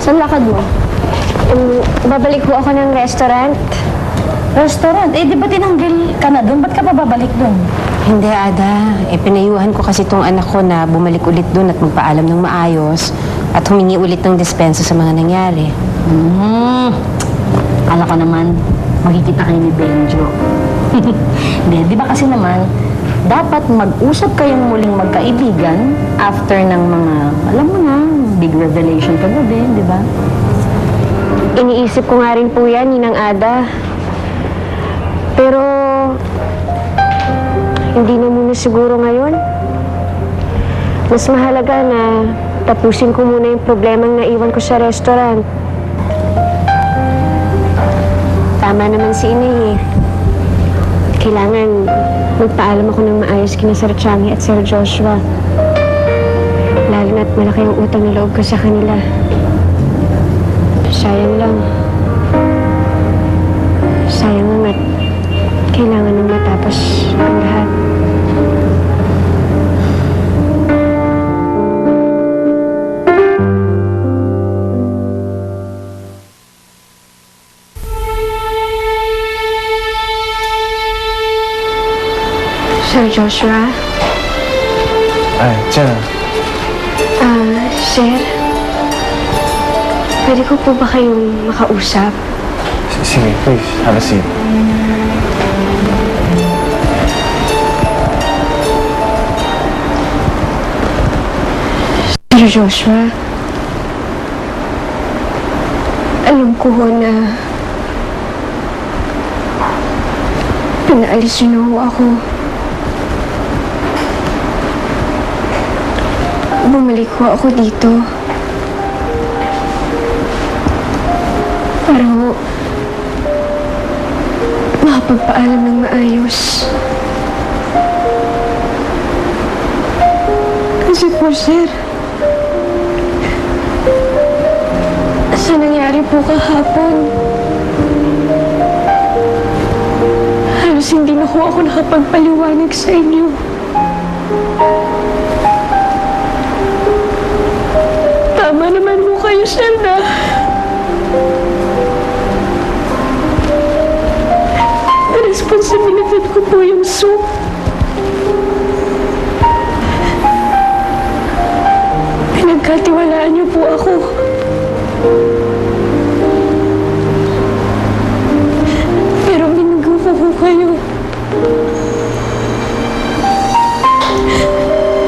Saan lakad mo? Babalik ho ako ng restaurant. Restaurant? Eh, di ba tinanggal ka na doon? Ba't ka pa babalik doon? Hindi, Ada. Pinayuhan ko kasi tong anak ko na bumalik ulit doon at magpaalam ng maayos at humingi ulit ng dispensa sa mga nangyari. Kala ko naman, magkikita kayo ni Benjo. Hindi, di ba kasi naman, dapat mag-usap kayong muling magkaibigan after ng mga, alam mo na, big revelation kagabi, di ba? Iniisip ko nga rin po yan, Ninang Ada. Pero, hindi na muna siguro ngayon. Mas mahalaga na tapusin ko muna yung problemang naiwan ko sa restaurant. Tama naman si Inay eh. Kailangan magpaalam ako ng maayos kina Sir Changi at Sir Joshua. Lalo na't malaki ang utang na loob ko sa kanila. Sayang lang. Sayang lang at kailangan nang matapos ang lahat. Sir Joshua? Ay, Jenna. Sir? Pwede ko po ba kayong makausap? Sige, please, have a seat. Sir Joshua? Alam ko ho na pinaalis niyo na ho ako. Bumalik ho ako dito. Para ho makapagpaalam ng maayos. Kasi po, sir, sa nangyari po kahapon, halos hindi na ho ako nakapagpaliwanag sa inyo. Tama naman po kayo, sir, na responsibilidad ko po yung soup. Pinagkatiwalaan niyo po ako. Pero binugo ko po kayo.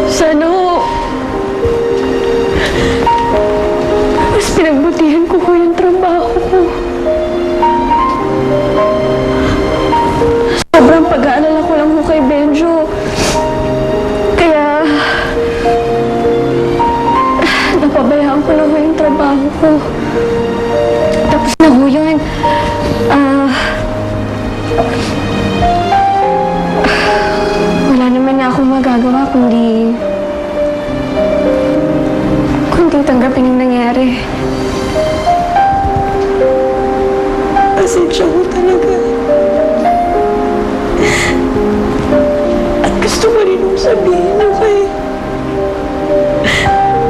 Sana ho, mas pinagbutihan ko po yung trabaho ko. Sobrang pag-aalala ko lang po kay Benjo. Kaya, napabayaan ko na po yung trabaho ko. Tapos na po yun. Wala naman na akong magagawa kundi tanggapin yung nangyari. Pasensya ko talaga. At gusto ko rin mong sabihin nyo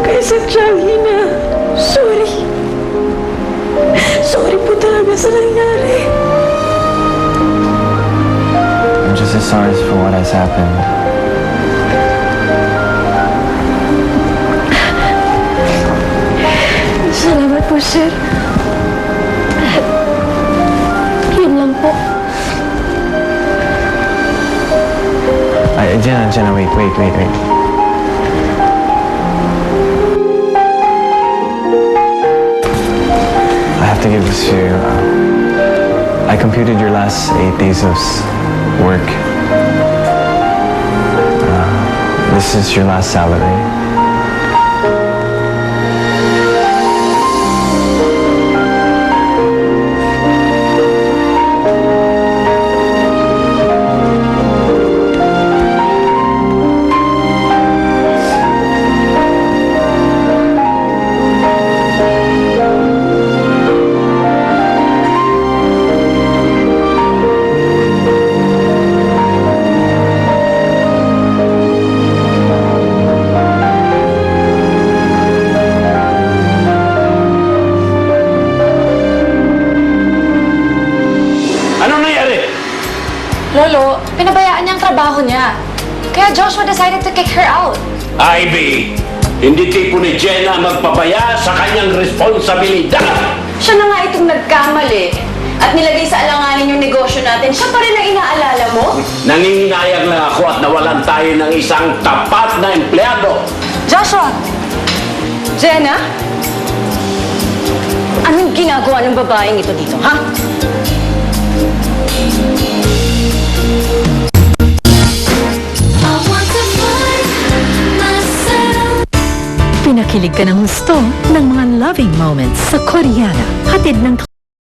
kay Sir Changi na sorry. Sorry po talaga sa nangyari. I'm just as sorry for what has happened. Salamat po, sir. Yun lang po. Ay, Jenna, wait. I have to give this to you. I computed your last 8 days of work. This is your last salary. Lolo, pinabayaan niya ang trabaho niya. Kaya Joshua decided to kick her out. Ivy, hindi tipo ni Jenna magpabaya sa kanyang responsibilidad. Siya na nga itong nagkamali at nilagay sa alanganin yung negosyo natin. Siya pa rin ang inaalala mo? Nanginginayang lang ako at nawalan tayo ng isang tapat na empleyado. Joshua! Jenna? Anong ginagawa ng babaeng ito dito, ha? Pinakilig ka ng gusto ng mga loving moments sa Koreana. Hatid ng